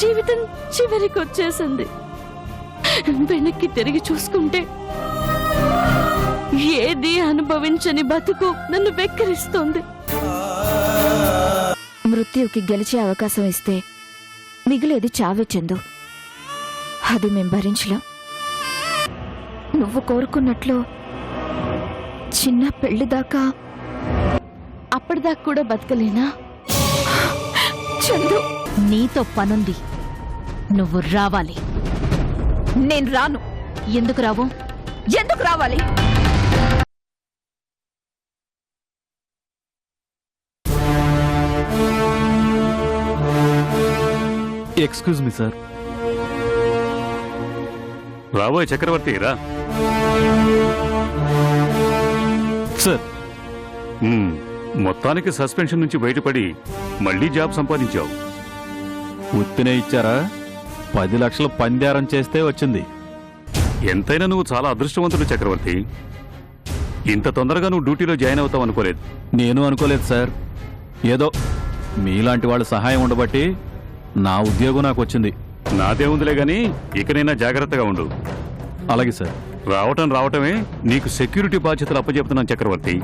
జీవితం చివరికి వచ్చేసింది. వెనక్కి తిరిగి చూసుకుంటే ఏది అనుభవించని బతుకు నన్ను వెక్కిరిస్తోంది. మృత్యువుకి గెలిచే అవకాశం ఇస్తే మిగిలేది చావే చందు. అది మేం భరించలేం. నువ్వు కోరుకున్నట్లు చిన్న పెళ్లిదాకా అప్పటిదాకా కూడా బతకలేనా? చందు, నీతో పనుంది. నువ్వు రావాలి. నేను రాను. ఎందుకు రావు? ఎందుకు రావాలి? Excuse me sir. రాబోయే చక్రవర్తి రా. సార్, మొత్తానికి సస్పెన్షన్ నుంచి బయటపడి మళ్ళీ జాబ్ సంపాదించావు. ఉత్తినే ఇచ్చారా? 10 లక్షలు పందారం చేస్తే వచ్చింది. ఎంతైనా నువ్వు చాలా అదృష్టవంతుడు చక్రవర్తి. ఇంత తొందరగా నువ్వు డ్యూటీలో జాయిన్ అవుతావు అనుకోలేదు. నేను అనుకోలేదు సార్. ఏదో మీలాంటి వాళ్ళ సహాయం ఉండబట్టి నా ఉద్యోగం నాకు వచ్చింది. నాదేముందిలే గాని ఇకనైనా జాగ్రత్తగా ఉండు. అలాగే సార్. రావటమే నీకు సెక్యూరిటీ బాధ్యతలు అప్పచెప్తున్నాను చక్రవర్తి.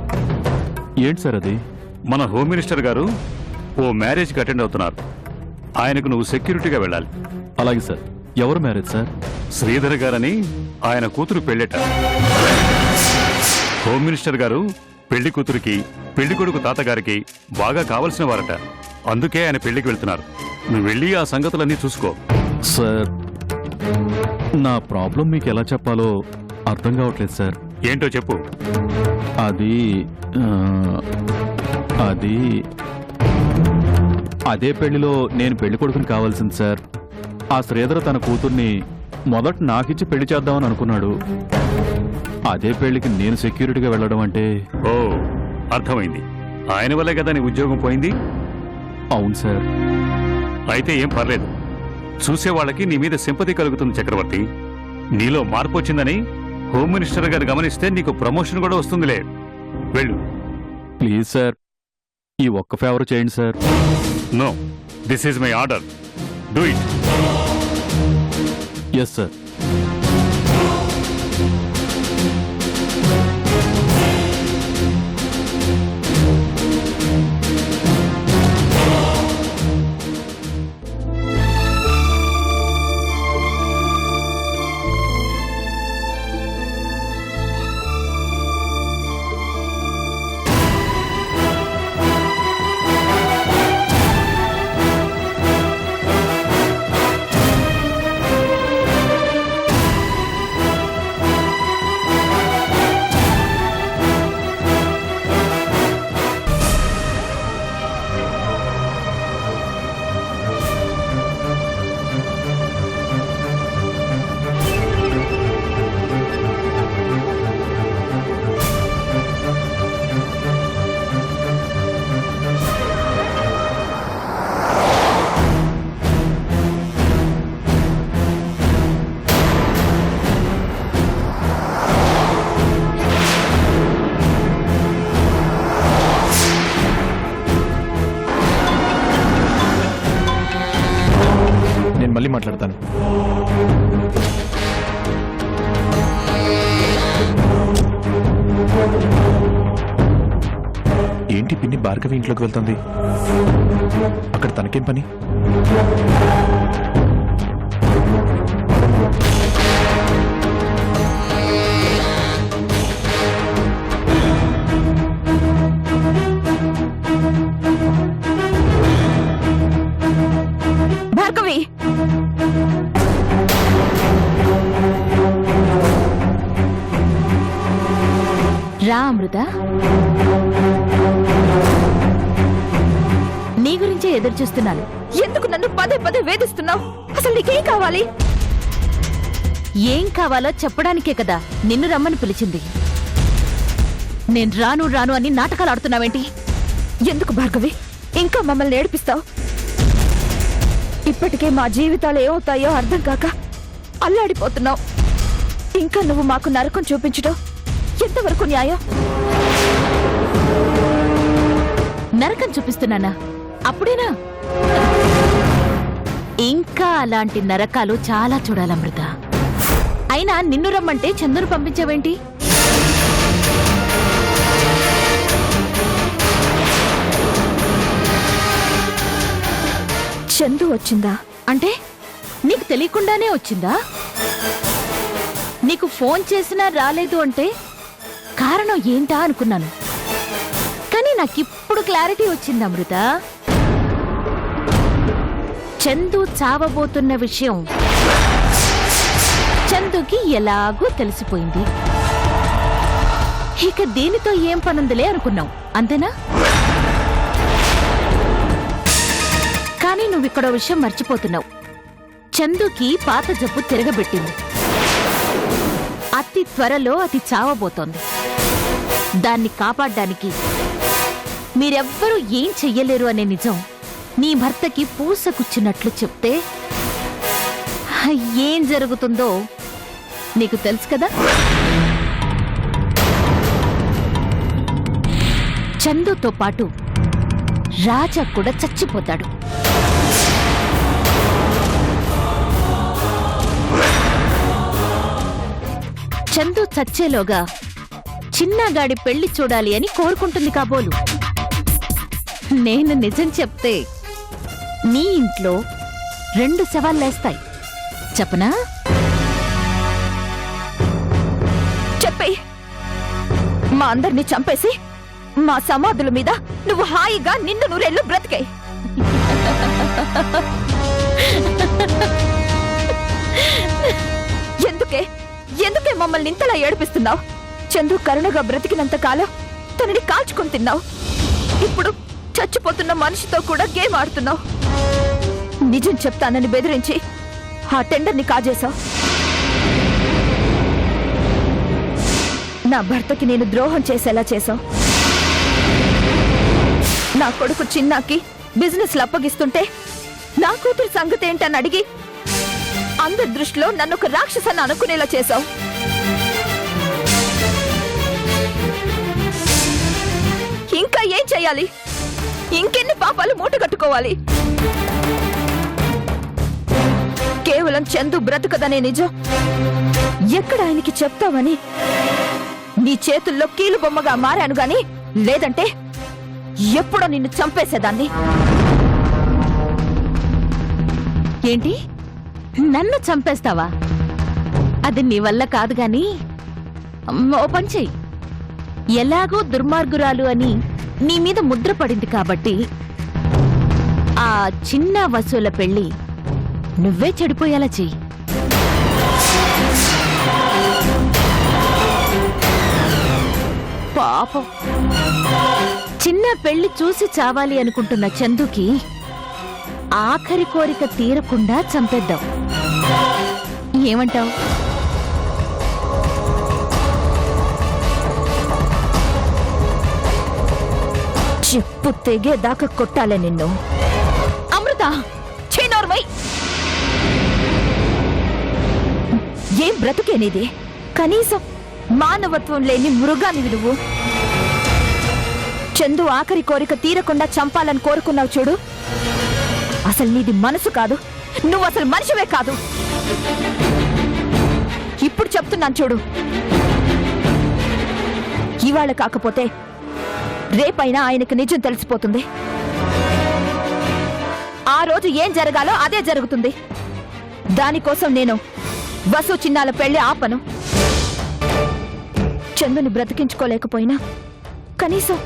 ఏంటి సార్ అది? మన హోమ్ మినిస్టర్ గారు ఓ మ్యారేజ్కి అటెండ్ అవుతున్నారు. ఆయనకు నువ్వు సెక్యూరిటీగా వెళ్ళాలి. అలాగే సార్. ఎవరు మ్యారేజ్ సార్? శ్రీధర్ గారని ఆయన కూతురు పెళ్ళెట. హోమ్ మినిస్టర్ గారు పెళ్లి కూతురికి పెళ్లి కొడుకు తాతగారికి బాగా కావలసిన వారట. అందుకే ఆయన పెళ్లికి వెళ్తున్నారు. నువ్వు వెళ్ళి ఆ సంగతులన్నీ చూసుకో. సార్, నా ప్రాబ్లం మీకు ఎలా చెప్పాలో అర్థం కావట్లేదు సార్. ఏంటో చెప్పు. అది అదే పెళ్లిలో నేను పెళ్లి కొడుకుని కావాల్సింది సార్. ఆ శ్రీధర్ తన కూతుర్ని మొదట నాకిచ్చి పెళ్లి చేద్దామని అనుకున్నాడు. అదే పెళ్లికి నేను సెక్యూరిటీగా వెళ్ళడం అంటే... ఓ, అర్థమైంది. ఆయన వల్లే కదా నీ ఉద్యోగం పోయింది. అవును సార్. అయితే ఏం పర్లేదు. చూసేవాళ్ళకి నీ మీద సింపతి కలుగుతుంది చక్రవర్తి. నీలో మార్పు వచ్చిందని హోమ్ మినిస్టర్ గారు గమనిస్తే నీకు ప్రమోషన్ కూడా వస్తుందిలే. వెళ్ళు. ప్లీజ్ సార్, ఈ ఒక్క ఫేవర్ చేయండి sir. No, this is my order. Do it. Yes sir. మళ్ళీ మాట్లాడతాను. ఏంటి పిన్ని భార్గవి ఇంట్లోకి వెళ్తుంది? అక్కడ తనకేం పని? భార్గవి, రా అమృత. నీ గురించే ఎదురు చూస్తున్నాను. ఎందుకు నన్ను పదే పదే వేధిస్తున్నావు? అసలు నీకేం కావాలి? ఏం కావాలో చెప్పడానికే కదా నిన్ను రమ్మని పిలిచింది. నేను రాను రాను అని నాటకాలు ఆడుతున్నావేంటి? ఎందుకు భార్గవి ఇంకా మమ్మల్ని ఏడిపిస్తావు? ఇప్పటికే మా జీవితాలు ఏమవుతాయో అర్థం కాక అల్లాడిపోతున్నావు. ఇంకా నువ్వు మాకు నరకం చూపించడం ఎంతవరకు న్యాయం? నరకం చూపిస్తున్నానా? అప్పుడేనా? ఇంకా అలాంటి నరకాలు చాలా చూడాలమృత. అయినా నిన్ను రమ్మంటే చందును పంపించావేంటి? చందు వచ్చిందా? అంటే నీకు తెలియకుండానే వచ్చిందా? నీకు ఫోన్ చేసినా రాలేదు అంటే కారణం ఏంటా అనుకున్నాను. కానీ నాకిప్పుడు క్లారిటీ వచ్చింది అమృత. చందు చావబోతున్న విషయం చందుకి ఎలాగూ తెలిసిపోయింది. ఇక దీనితో ఏం పనుందిలే అనుకున్నావు, అంతేనా? కానీ నువ్విక్కడో విషయం మర్చిపోతున్నావు. చందుకి పాత జబ్బు తిరగబెట్టింది. అతి త్వరలో అది చావబోతోంది. దాన్ని కాపాడ్డానికి మీరెవ్వరూ ఏం చెయ్యలేరు అనే నిజం నీ భర్తకి పూసకుచ్చినట్లు చెప్తే ఏం జరుగుతుందో నీకు తెలుసు కదా. చందుతో పాటు రాజా కూడా చచ్చిపోతాడు. చందు చచ్చేలోగా చిన్నగాడి పెళ్లి చూడాలి అని కోరుకుంటుంది కాబోలు. నేను నిజం చెప్తే నీ ఇంట్లో 2 శవాల్లేస్తాయి. చెప్పనా? చెప్పే. మా అందరినీ చంపేసి మా సమాధుల మీద నువ్వు హాయిగా నిన్ను నూరేళ్లు బ్రతికాయి. ఎందుకే మమ్మల్ని ఇంతలా ఏడిపిస్తున్నావు? చందు కరుణగా బ్రతికినంత కాలం తనని కాల్చుకుని తిన్నావు. ఇప్పుడు చచ్చిపోతున్న మనిషితో కూడా గేమ్ ఆడుతున్నావు. నిజం చెప్తానని బెదిరించి ఆ టెండర్ని కాజేశావు. నా భర్తకి నేను ద్రోహం చేసేలా చేశావు. నా కొడుకు చిన్నాకి బిజినెస్లు అప్పగిస్తుంటే నా కూతురు సంగతి ఏంటని అడిగి అందరి దృష్టిలో నన్ను ఒక రాక్షసాన్ని అనుకునేలా చేశావు. ఇంకా ఏం చెయ్యాలి? ఇంకెన్ని పాపాలు మూటగట్టుకోవాలి? కేవలం చందు బ్రతుకదనే నిజం ఎక్కడ ఆయనకి చెప్తావని నీ చేతుల్లో కీలు బొమ్మగా మారాను గాని, లేదంటే ఎప్పుడో నిన్ను చంపేసేదాన్ని. ఏంటి? నన్ను చంపేస్తావా? అది నీ వల్ల కాదు గాని ఓ పని చెయ్యి. ఎలాగో దుర్మార్గురాలు అని నీ మీద ముద్ర పడింది కాబట్టి ఆ చిన్న వసూల పెళ్లి నువ్వే చెడిపోయేలా చెయ్యి. పాపం చిన్న పెళ్లి చూసి చావాలి అనుకుంటున్న చందుకి ఆఖరి కోరిక తీరకుండా చంపేద్దాం. ఏమంటావు? చెప్పు తెగేదాకా కొట్టాలే నిన్ను. అమృత, చేనోర్మై! ఏం బ్రతుకేనిది? కనీసం మానవత్వం లేని మృగానివి నువ్వు. చందు ఆఖరి కోరిక తీరకుండా చంపాలని కోరుకున్నావు చూడు. అసలు నీది మనసు కాదు, నువ్వు అసలు మనిషివే కాదు. ఇప్పుడు చెప్తున్నాను చూడు. ఇవాళ కాకపోతే రేపైనా ఆయనకు నిజం తెలిసిపోతుంది. ఆ రోజు ఏం జరగాలో అదే జరుగుతుంది. దానికోసం నేను వసు చిన్నాల పెళ్లి ఆపను. చందుని బ్రతికించుకోలేకపోయినా కనీసం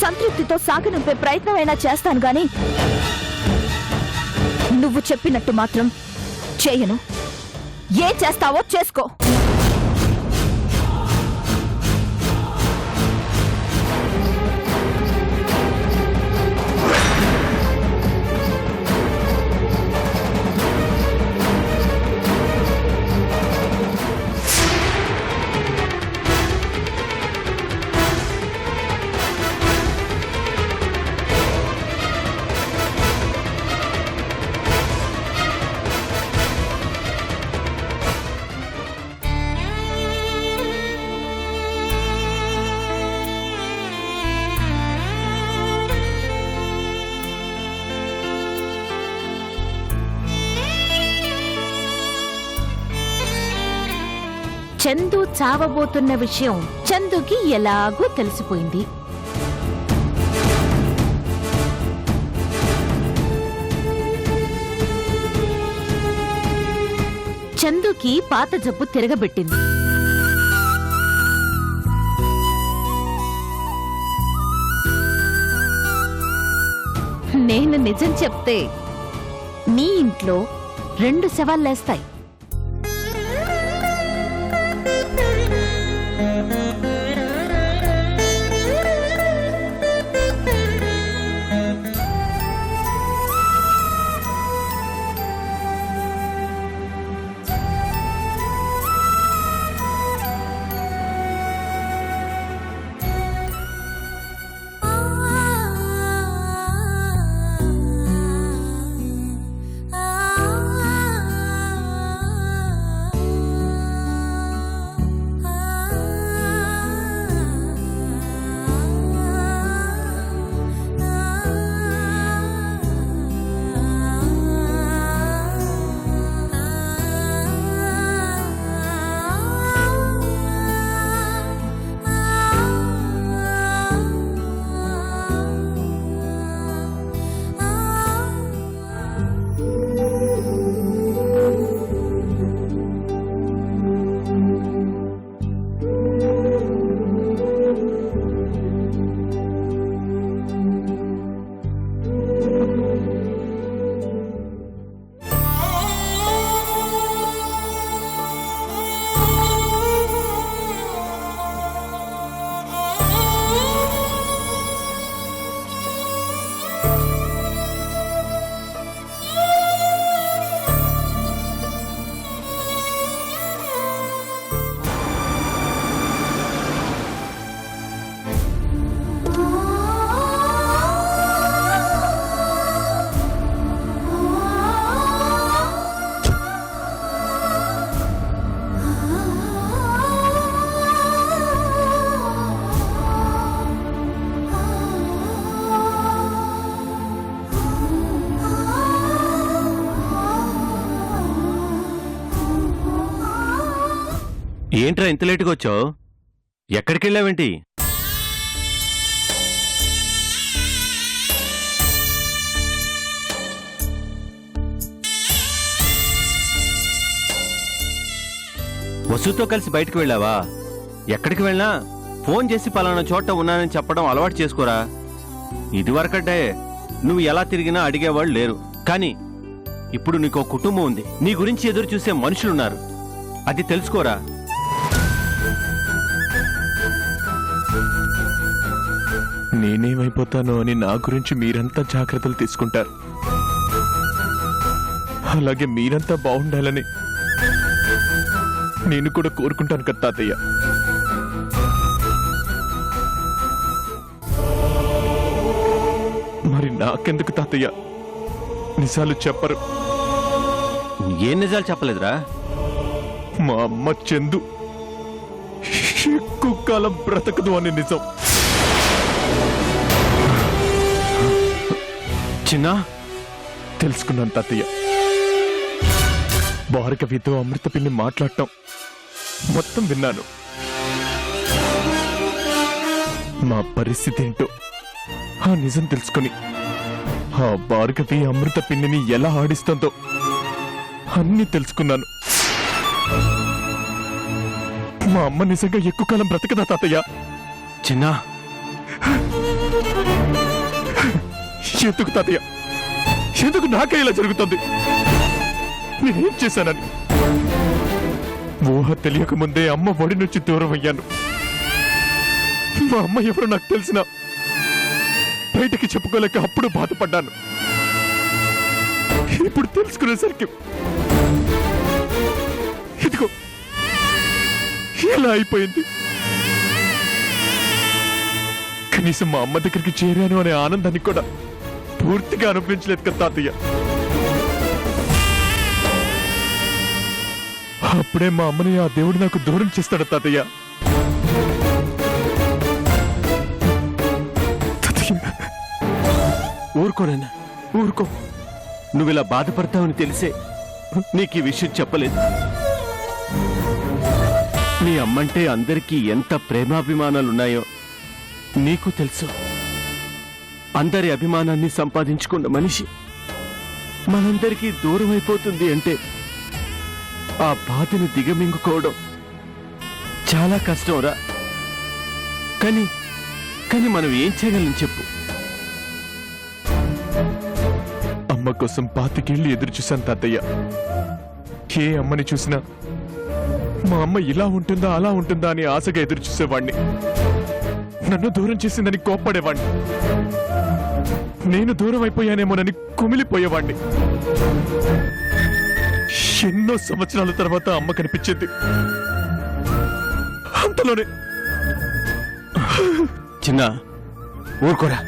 సంతృప్తితో సాగనంపే ప్రయత్నమైనా చేస్తాను గాని నువ్వు చెప్పినట్టు మాత్రం చేయను. ఏం చేస్తావో చేసుకో. చందు చావబోతున్న విషయం చందుకి ఎలాగూ తెలిసిపోయింది. చందుకి పాత జబ్బు తిరగబెట్టింది. నేను నిజం చెప్తే నీ ఇంట్లో 2 శవాల్లేస్తాయి. ఏంట్రా ఇంత లేటుగా వచ్చావు? ఎక్కడికి వెళ్ళావేంటి? వసుతో కలిసి బయటకు వెళ్ళావా? ఎక్కడికి వెళ్ళినా ఫోన్ చేసి పలానా చోట ఉన్నానని చెప్పడం అలవాటు చేసుకోరా. ఇదివరకంటే నువ్వు ఎలా తిరిగినా అడిగేవాళ్ళు లేరు, కానీ ఇప్పుడు నీకో కుటుంబం ఉంది, నీ గురించి ఎదురు చూసే మనుషులున్నారు. అది తెలుసుకోరా. నేనేమైపోతానో అని నా గురించి మీరంతా జాగ్రత్తలు తీసుకుంటారు. అలాగే మీరంతా బాగుండాలని నేను కూడా కోరుకుంటాను కదా తాతయ్య. మరి నాకెందుకు తాతయ్య నిజాలు చెప్పరు? ఏం నిజాలు చెప్పలేదురా? మా అమ్మ చందు ఎక్కువ కాలం బ్రతకదు అనే నిజం. చిన్న తెలుసుకున్నాను తాతయ్య. భార్గవితో అమృత పిల్లి మాట్లాడటం మొత్తం విన్నాను. మా పరిస్థితి ఏంటో ఆ నిజం తెలుసుకుని ఆ భార్గవి అమృత పిన్నిని ఎలా ఆడిస్తుందో అన్నీ తెలుసుకున్నాను. మా అమ్మ నిజంగా ఎక్కువ కాలం బ్రతకదా తాతయ్య? చిన్న ఎందుకు తాతయ్య, ఎందుకు నాకే ఇలా జరుగుతుంది? నేనేం చేశానని? ఊహ తెలియక ముందే అమ్మ ఒడి నుంచి దూరం అయ్యాను. మా అమ్మ ఎవరో నాకు తెలిసిన బయటికి చెప్పుకోలేక అప్పుడు బాధపడ్డాను. ఇప్పుడు తెలుసుకునేసరికి ఇదిగో ఎలా అయిపోయింది. కనీసం మా అమ్మ దగ్గరికి చేరాను అనే ఆనందాన్ని కూడా పూర్తిగా అనుభవించలేదు కదా తాతయ్య. అప్పుడే మా అమ్మని ఆ దేవుడు నాకు దూరం చేస్తాడు తాతయ్య. ఊరుకోనన్నా, ఊరుకో. నువ్విలా బాధపడతావని తెలిసే నీకు ఈ విషయం చెప్పలేదు. నీ అమ్మంటే అందరికీ ఎంత ప్రేమాభిమానాలున్నాయో నీకు తెలుసు. అందరి అభిమానాన్ని సంపాదించుకున్న మనిషి మనందరికీ దూరం అయిపోతుంది అంటే ఆ బాధను దిగమింగుకోవడం చాలా కష్టంరా. కానీ కానీ మనం ఏం చేయగలం చెప్పు? అమ్మ కోసం 25 ఏళ్ళు ఎదురు చూశాను తాతయ్య. ఏ అమ్మని చూసినా మా అమ్మ ఇలా ఉంటుందా అలా ఉంటుందా అని ఆశగా ఎదురు చూసేవాణ్ణి. నన్ను దూరం చేసిందని కోప్పడేవాణ్ణి. నేను దూరం అయిపోయానేమోనని కుమిలిపోయేవాణ్ణి. ఎన్నో సంవత్సరాల తర్వాత అమ్మ కనిపించింది. అంతలోనే చిన్న ఊరుకోరా,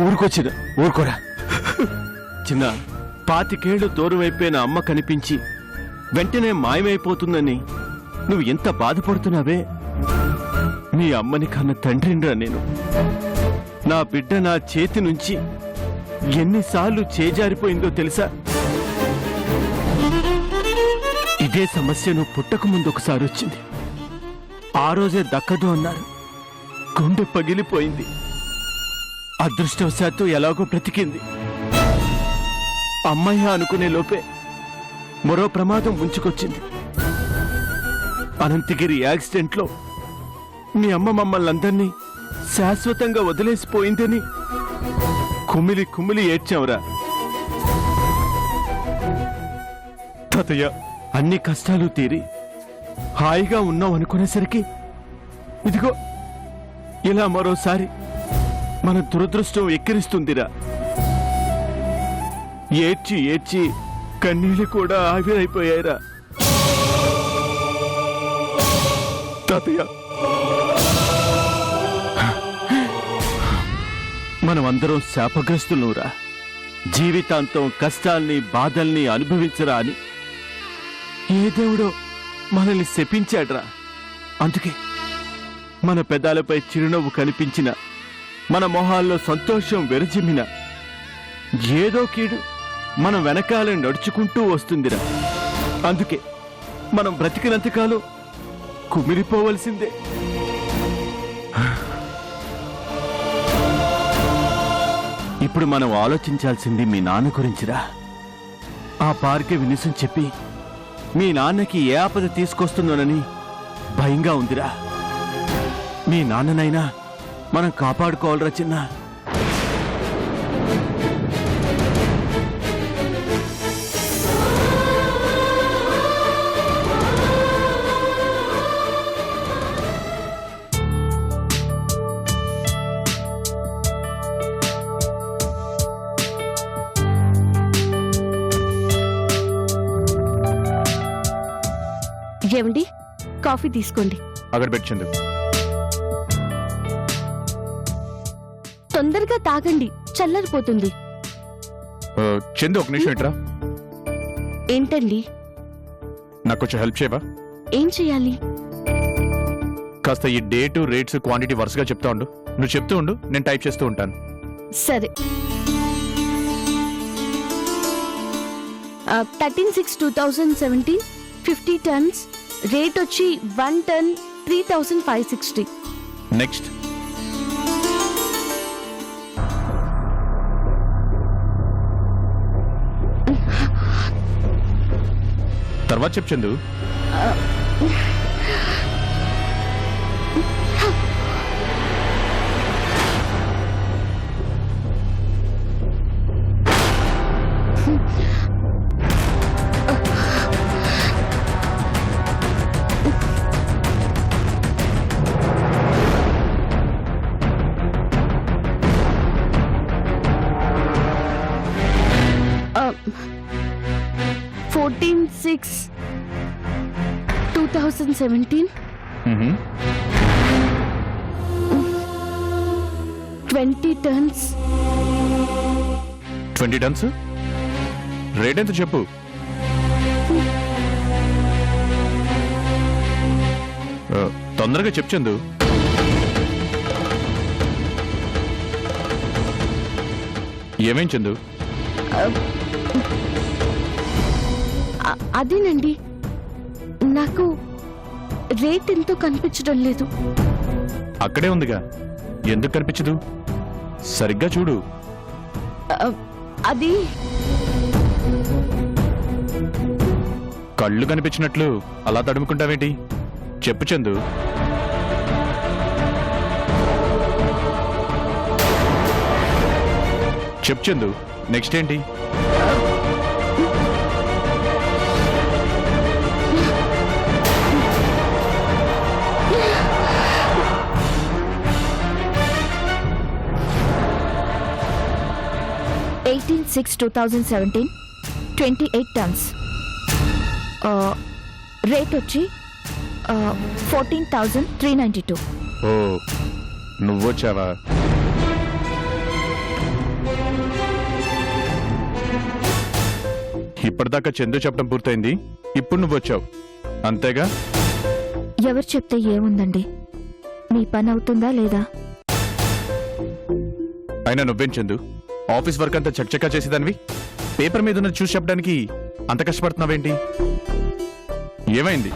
ఊరుకోచిన ఊరుకోరా. చిన్న 25 ఏళ్ళు దూరం అయిపోయిన అమ్మ కనిపించి వెంటనే మాయమైపోతుందని నువ్వు ఎంత బాధపడుతున్నావే? నీ అమ్మని కన్న తండ్రినిరా నేను. నా బిడ్డ నా చేతి నుంచి ఎన్నిసార్లు చేజారిపోయిందో తెలుసా? ఇదే సమస్య నువ్వు పుట్టక ముందు ఒకసారి వచ్చింది. ఆ రోజే దక్కదు అన్నారు. గుండె పగిలిపోయింది. అదృష్టవశాత్తు ఎలాగో బ్రతికింది. అమ్మయ్య అనుకునే లోపే మరో ప్రమాదం ముంచుకొచ్చింది. అనంతగిరి యాక్సిడెంట్లో మీ అమ్మ మమ్మల్ని అందరినీ శాశ్వతంగా వదిలేసిపోయిందని కుమిలి కుమిలి ఏడ్చావురా. తాతయ్య, అన్ని కష్టాలు తీరి హాయిగా ఉన్నావు అనుకునేసరికి ఇదిగో ఇలా మరోసారి మన దురదృష్టం ఎక్కిరిస్తుందిరా. ఏడ్చి ఏడ్చి కన్నీళ్లు కూడా ఆవిరైపోయాయిరా. తాతయ్య, మనమందరం శాపగ్రస్తులురా. జీవితాంతం కష్టాల్ని బాధల్ని అనుభవించరా అని ఏ దేవుడో మనల్ని శపించాడ్రా. అందుకే మన పెదాలపై చిరునవ్వు కనిపించిన, మన మొహాల్లో సంతోషం వెరజిమ్మిన ఏదో కీడు మనం వెనకాల నడుచుకుంటూ వస్తుందిరా. అందుకే మనం బ్రతికినంతకాలం కుమిలిపోవలసిందే. ఇప్పుడు మనం ఆలోచించాల్సింది మీ నాన్న గురించిరా. ఆ భార్గవి నిజం చెప్పి మీ నాన్నకి ఏ ఆపద తీసుకొస్తుందోనని భయంగా ఉందిరా. మీ నాన్ననైనా మనం కాపాడుకోవాలరా చిన్న. ఏమండి, కాఫీ తీసుకోండి. అక్కడ పెట్టింది. తొందరగా తాగండి, చల్లరిపోతుంది. చందు, ఒక నిమిషం ఏంట్రా? ఏంటండి? నాకు కొంచెం హెల్ప్ చేయవా? ఏం చెయ్యాలి? కాస్త ఈ డేటు, రేట్స్, క్వాంటిటీ వరుసగా చెప్తా ఉండు. నువ్వు చెప్తూ ఉండు, నేను టైప్ చేస్తూ ఉంటాను. సరే. 13/6/2017 50 tons. రేట్ వచ్చి 1 ton 3,560. నెక్స్ట్. తర్వాత చెప్పు Chandu. Uh, 14/6/2017 20 tons. 20 turns. Rate ఎంత చెప్పు. తొందరగా చెప్పు చందు. ఏమేం చందు? అదేనండి, నాకు రేట్ ఎంతో కనిపించడం లేదు. అక్కడే ఉందిగా, ఎందుకు కనిపించదు? సరిగ్గా చూడు. అది కళ్ళు కనిపించినట్లు అలా తడుముకుంటావేంటి? చెప్పు చందు. చెప్పు చందు, నెక్స్ట్ ఏంటి? (18/6/2017) 28 tons. రేట్ వచ్చి 14,392. ఓ, నువ్వొచ్చావా? ఇప్పటిదాకా చందు చెప్పడం పూర్తయింది, ఇప్పుడు నువ్వొచ్చావు, అంతేగా? ఎవరు చెప్తే ఏముందండి, మీ పని అవుతుందా లేదా? అయినా నువ్వేం చందు, ఆఫీస్ వర్క్ అంతా చకచకా చేసేదానివి పేపర్ మీద ఉన్నది చూసి చెప్పడానికి అంత కష్టపడుతున్నావేంటి? ఏమైంది?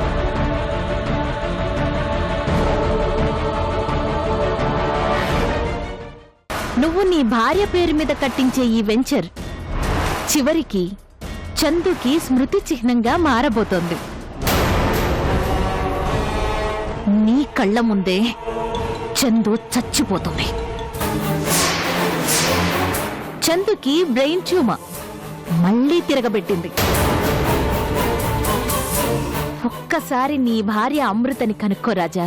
నువ్వు నీ భార్య పేరు మీద కట్టించే ఈ వెంచర్ చివరికి చందుకి స్మృతి చిహ్నంగా మారబోతోంది. నీ కళ్ళ ముందే చందు చచ్చిపోతుంది. చందుకి బ్రెయిన్ ట్యూమర్ మళ్ళీ తిరగబెట్టింది. ఒక్కసారి నీ భార్య అమృతని కనుక్కో రాజా.